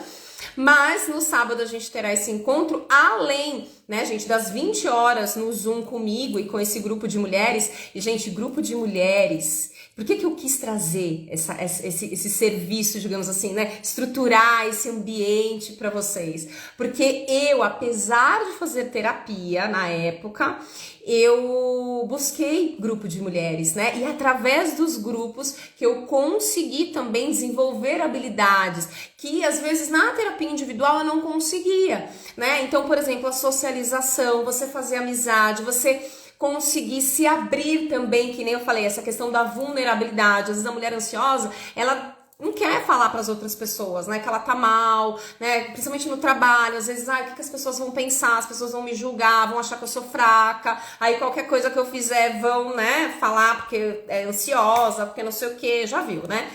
mas no sábado a gente terá esse encontro, além, né, gente, das 20 horas no Zoom comigo e com esse grupo de mulheres. E, gente, grupo de mulheres, por que eu quis trazer esse serviço, digamos assim, né, estruturar esse ambiente para vocês? Porque eu, apesar de fazer terapia na época, eu busquei grupo de mulheres, né? E através dos grupos que eu consegui também desenvolver habilidades que às vezes na terapia individual eu não conseguia, né? Então, por exemplo, a socialização, você fazer amizade, você conseguir se abrir também, que nem eu falei, essa questão da vulnerabilidade. Às vezes a mulher ansiosa, ela não quer falar para as outras pessoas, né, que ela tá mal, né, principalmente no trabalho. Às vezes, o que as pessoas vão pensar, as pessoas vão me julgar, vão achar que eu sou fraca, aí qualquer coisa que eu fizer vão, né, falar porque é ansiosa, porque não sei o que, já viu, né?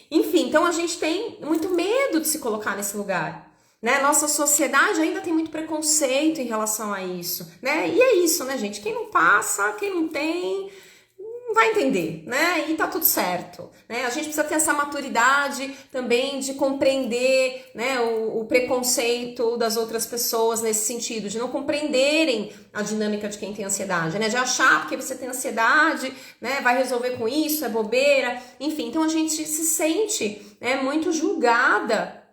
Enfim, então a gente tem muito medo de se colocar nesse lugar, né? Nossa sociedade ainda tem muito preconceito em relação a isso, né? E é isso, né, gente? Quem não passa, quem não tem, não vai entender, né? E tá tudo certo, né? A gente precisa ter essa maturidade também de compreender, né, o preconceito das outras pessoas nesse sentido, de não compreenderem a dinâmica de quem tem ansiedade, né? De achar porque você tem ansiedade, né, vai resolver com isso, é bobeira, enfim. Então a gente se sente, né, muito julgada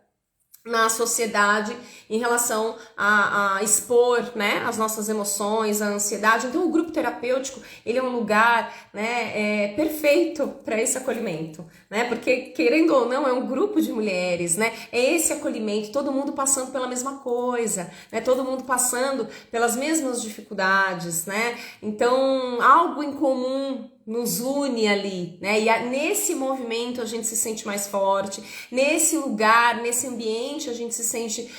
na sociedade em relação a expor, né, as nossas emoções, a ansiedade. Então o grupo terapêutico, ele é um lugar, né, perfeito para esse acolhimento, né, porque querendo ou não é um grupo de mulheres, né, é esse acolhimento, todo mundo passando pela mesma coisa, né, todo mundo passando pelas mesmas dificuldades, né, então algo em comum nos une ali, né? E nesse movimento a gente se sente mais forte, nesse lugar, nesse ambiente a gente se sente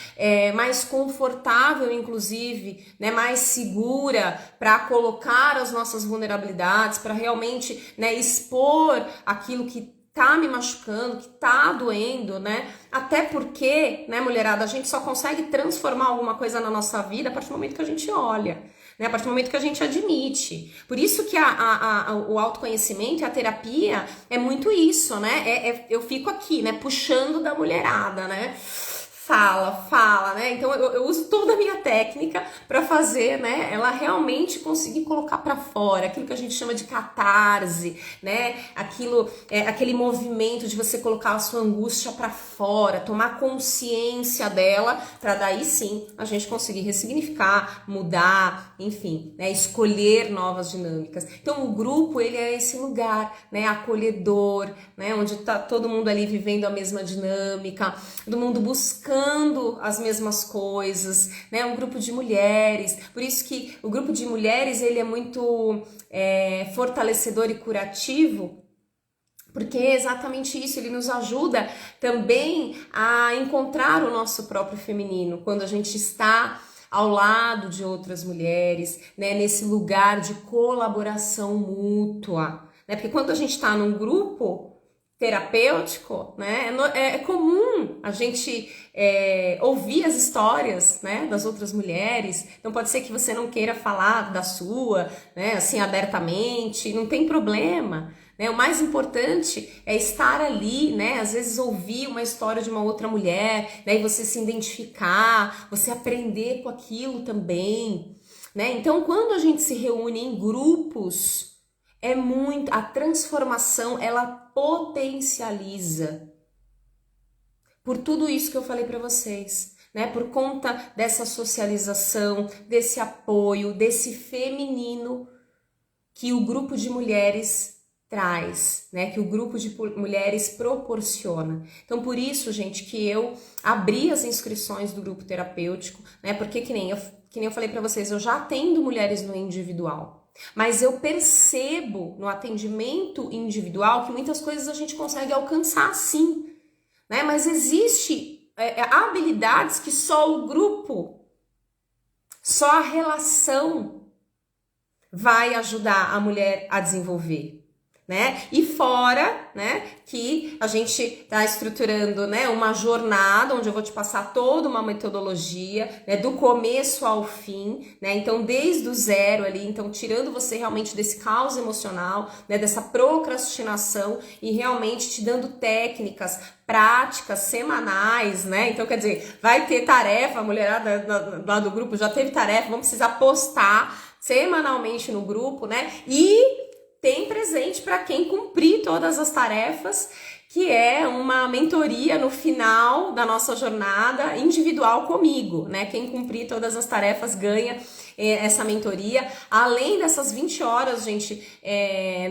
mais confortável, inclusive, né? Mais segura para colocar as nossas vulnerabilidades, para realmente, né, expor aquilo que tá me machucando, que tá doendo, né? Até porque, né, mulherada, a gente só consegue transformar alguma coisa na nossa vida a partir do momento que a gente olha, né? A partir do momento que a gente admite. Por isso que o autoconhecimento e a terapia é muito isso, né? Eu fico aqui, né, puxando da mulherada, né? Fala, né? Então eu uso toda a minha técnica para fazer, né, ela realmente conseguir colocar para fora aquilo que a gente chama de catarse, né? Aquele movimento de você colocar a sua angústia para fora, tomar consciência dela, para daí sim a gente conseguir ressignificar, mudar, enfim, né, escolher novas dinâmicas. Então o grupo, ele é esse lugar, né, acolhedor, né, onde tá todo mundo ali vivendo a mesma dinâmica, todo mundo buscando as mesmas coisas, né? Um grupo de mulheres. Por isso que o grupo de mulheres, ele é muito fortalecedor e curativo, porque é exatamente isso, ele nos ajuda também a encontrar o nosso próprio feminino, quando a gente está ao lado de outras mulheres, né? Nesse lugar de colaboração mútua, né? Porque quando a gente está num grupo terapêutico, né, é comum a gente ouvir as histórias, né, das outras mulheres. Então pode ser que você não queira falar da sua, né, assim, abertamente, não tem problema, né? O mais importante é estar ali, né, às vezes ouvir uma história de uma outra mulher, né, e você se identificar, você aprender com aquilo também, né? Então quando a gente se reúne em grupos, a transformação, ela potencializa. Por tudo isso que eu falei para vocês, né? Por conta dessa socialização, desse apoio, desse feminino que o grupo de mulheres traz, né? Que o grupo de mulheres proporciona. Então, por isso, gente, que eu abri as inscrições do grupo terapêutico, né? Porque que nem eu falei para vocês, eu já atendo mulheres no individual. Mas eu percebo no atendimento individual que muitas coisas a gente consegue alcançar sim, né? Mas existe habilidades que só o grupo, só a relação vai ajudar a mulher a desenvolver, né? E fora, né, que a gente tá estruturando, né, uma jornada onde eu vou te passar toda uma metodologia, né, do começo ao fim, né? Então desde o zero ali, então tirando você realmente desse caos emocional, né, dessa procrastinação e realmente te dando técnicas, práticas semanais, né? Então quer dizer, vai ter tarefa, a mulherada lá do grupo já teve tarefa, vamos precisar postar semanalmente no grupo, né? E tem presente para quem cumprir todas as tarefas, que é uma mentoria no final da nossa jornada individual comigo, né? Quem cumprir todas as tarefas ganha essa mentoria. Além dessas 20 horas, gente,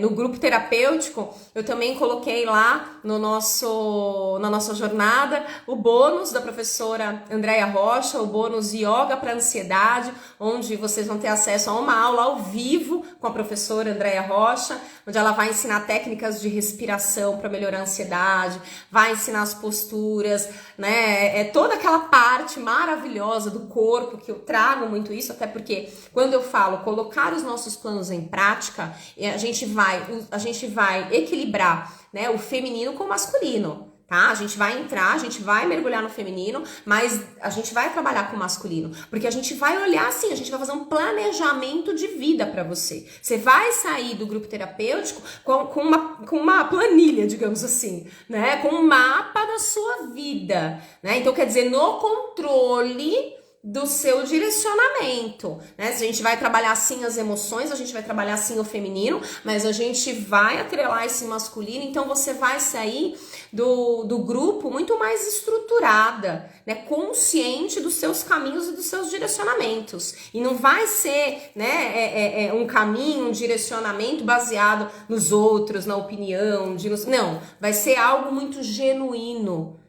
no grupo terapêutico, eu também coloquei lá na nossa jornada o bônus da professora Andréia Rocha, o bônus Yoga para Ansiedade, onde vocês vão ter acesso a uma aula ao vivo com a professora Andréia Rocha, onde ela vai ensinar técnicas de respiração para melhorar a ansiedade, vai ensinar as posturas, né? É toda aquela parte maravilhosa do corpo, que eu trago muito isso, até porque quando eu falo colocar os nossos planos em prática, a gente vai equilibrar, né, o feminino com o masculino, tá? A gente vai entrar, a gente vai mergulhar no feminino, mas a gente vai trabalhar com o masculino, porque a gente vai olhar assim, a gente vai fazer um planejamento de vida para você. Você vai sair do grupo terapêutico com uma planilha, digamos assim, né? Com um mapa da sua vida, né? Então, quer dizer, no controle, do seu direcionamento, né? Se a gente vai trabalhar sim as emoções, a gente vai trabalhar sim o feminino, mas a gente vai atrelar esse masculino, então você vai sair do grupo muito mais estruturada, né? Consciente dos seus caminhos e dos seus direcionamentos. E não vai ser, né, um caminho, um direcionamento baseado nos outros, na opinião, não, vai ser algo muito genuíno,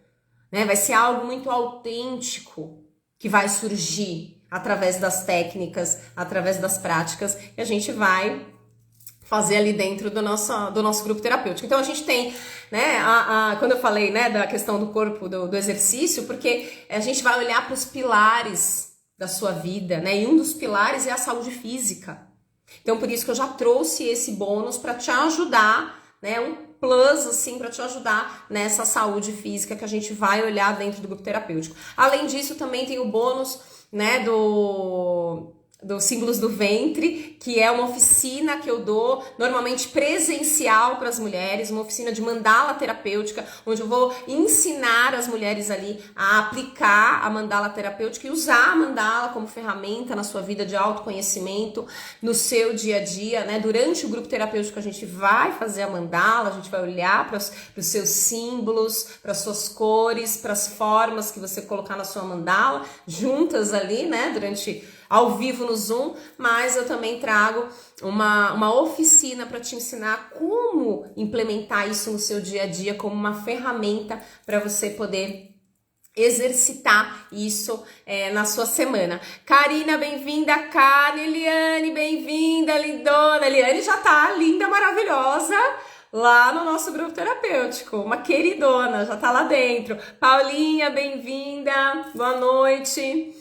né? Vai ser algo muito autêntico que vai surgir através das técnicas, através das práticas, e a gente vai fazer ali dentro do nosso grupo terapêutico. Então a gente tem, né, quando eu falei, né, da questão do corpo, do exercício, porque a gente vai olhar para os pilares da sua vida, né, e um dos pilares é a saúde física. Então por isso que eu já trouxe esse bônus para te ajudar, né, um plus, assim, para te ajudar nessa saúde física que a gente vai olhar dentro do grupo terapêutico. Além disso, também tem o bônus, né, dos símbolos do ventre, que é uma oficina que eu dou, normalmente presencial para as mulheres, uma oficina de mandala terapêutica, onde eu vou ensinar as mulheres ali a aplicar a mandala terapêutica e usar a mandala como ferramenta na sua vida de autoconhecimento, no seu dia a dia, né? Durante o grupo terapêutico a gente vai fazer a mandala, a gente vai olhar para os seus símbolos, para as suas cores, para as formas que você colocar na sua mandala, juntas ali, né? Ao vivo no Zoom, mas eu também trago uma oficina para te ensinar como implementar isso no seu dia a dia como uma ferramenta para você poder exercitar isso na sua semana. Karina, bem-vinda. Karen, Eliane, bem-vinda. Lindona. Eliane já tá linda, maravilhosa lá no nosso grupo terapêutico. Uma queridona, já tá lá dentro. Paulinha, bem-vinda. Boa noite.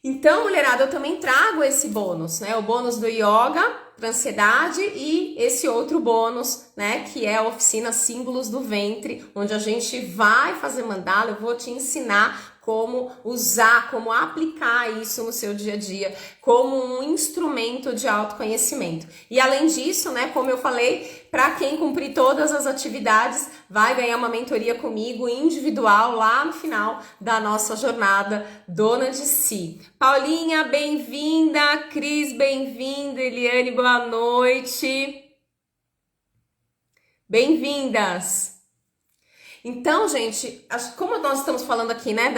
Então, mulherada, eu também trago esse bônus, né? O bônus do yoga para ansiedade e esse outro bônus, né? Que é a oficina Símbolos do Ventre, onde a gente vai fazer mandala. Eu vou te ensinar como usar, como aplicar isso no seu dia a dia, como um instrumento de autoconhecimento. E além disso, né, como eu falei, para quem cumprir todas as atividades, vai ganhar uma mentoria comigo individual lá no final da nossa jornada Dona de Si. Paulinha, bem-vinda. Cris, bem-vinda. Eliane, boa noite. Bem-vindas. Então, gente, como nós estamos falando aqui, né,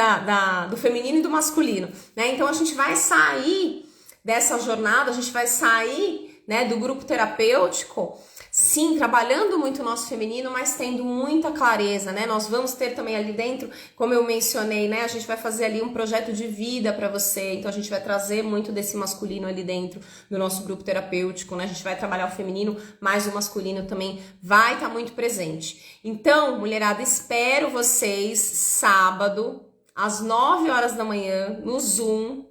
do feminino e do masculino, né, então a gente vai sair dessa jornada, a gente vai sair, né, do grupo terapêutico, sim, trabalhando muito o nosso feminino, mas tendo muita clareza, né, nós vamos ter também ali dentro, como eu mencionei, né, a gente vai fazer ali um projeto de vida para você, então a gente vai trazer muito desse masculino ali dentro do nosso grupo terapêutico, né, a gente vai trabalhar o feminino, mas o masculino também vai estar muito presente. Então, mulherada, espero vocês sábado, às 9 horas da manhã, no Zoom,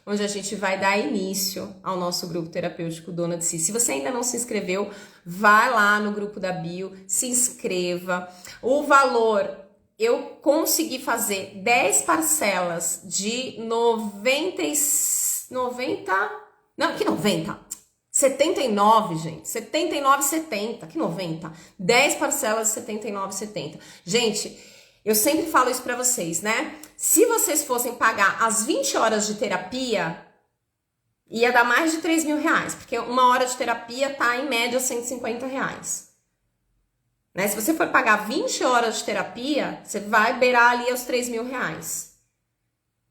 onde a gente vai dar início ao nosso grupo terapêutico Dona de Si. Se você ainda não se inscreveu, vai lá no grupo da bio, se inscreva. O valor, eu consegui fazer 10 parcelas de 79, gente. 79,70. Que 90? 10 parcelas de 79,70. Gente, eu sempre falo isso pra vocês, né? Se vocês fossem pagar as 20 horas de terapia, ia dar mais de 3 mil reais. Porque uma hora de terapia tá em média 150 reais. Né? Se você for pagar 20 horas de terapia, você vai beirar ali os 3 mil reais.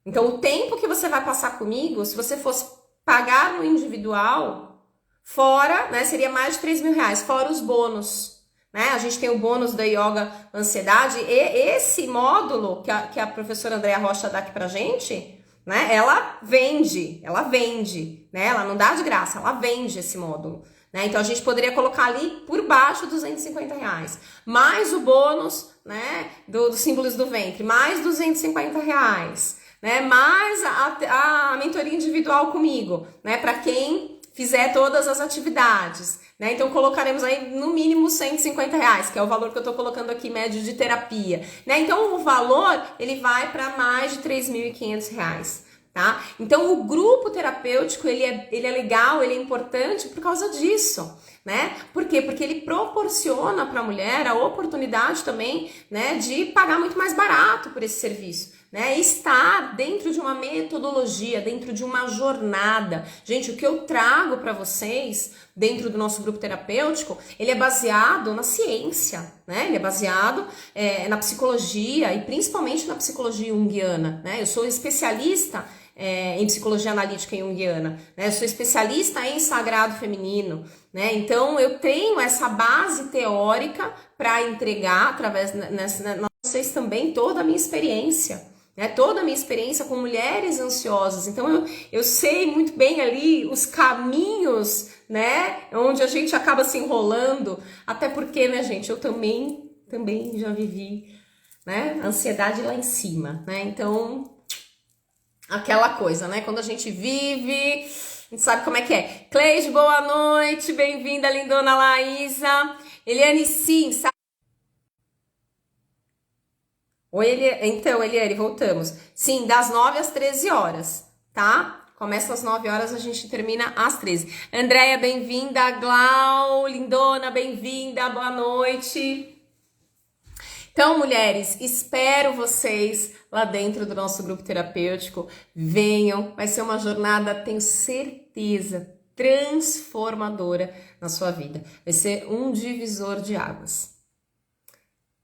Então, o tempo que você vai passar comigo, se você fosse pagar no individual, fora, né, seria mais de 3 mil reais, fora os bônus. Né? A gente tem o bônus da Yoga Ansiedade, e esse módulo que a professora Andréa Rocha dá aqui pra gente, né, ela vende, né? Ela não dá de graça, ela vende esse módulo. Né? Então a gente poderia colocar ali por baixo 250 reais, mais o bônus, né, dos símbolos do ventre, mais 250 reais, né, mais a mentoria individual comigo, né, para quem fizer todas as atividades. Né? Então colocaremos aí no mínimo 150 reais, que é o valor que eu tô colocando aqui médio de terapia. Né? Então o valor ele vai para mais de 3.500 reais. Tá? Então o grupo terapêutico ele é legal, ele é importante por causa disso, né? Por quê? Porque ele proporciona para a mulher a oportunidade também, né, de pagar muito mais barato por esse serviço, né? Estar dentro de uma metodologia, dentro de uma jornada. Gente, o que eu trago para vocês dentro do nosso grupo terapêutico, ele é baseado na ciência, né? Ele é baseado na psicologia e principalmente na psicologia junguiana, né? Eu sou especialista em psicologia analítica junguiana, né? Eu sou especialista em sagrado feminino, né? Então eu tenho essa base teórica para entregar através vocês também toda a minha experiência, né? Toda a minha experiência com mulheres ansiosas. Então eu sei muito bem ali os caminhos, né? Onde a gente acaba se enrolando, até porque, né, gente, eu também já vivi, né? Ansiedade lá em cima, né? Então aquela coisa, né? Quando a gente vive, a gente sabe como é que é. Cleide, boa noite, bem-vinda, lindona Laísa. Eliane, sim, sabe? Oi, então, Eliane, voltamos. Sim, das 9 às 13 horas, tá? Começa às 9 horas, a gente termina às 13. Andréia, bem-vinda. Glau, lindona, bem-vinda, boa noite. Então, mulheres, espero vocês lá dentro do nosso grupo terapêutico. Venham, vai ser uma jornada, tenho certeza, transformadora na sua vida. Vai ser um divisor de águas.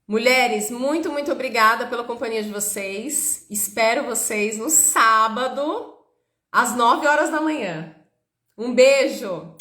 Mulheres, muito obrigada pela companhia de vocês. Espero vocês no sábado, às 9 horas da manhã. Um beijo!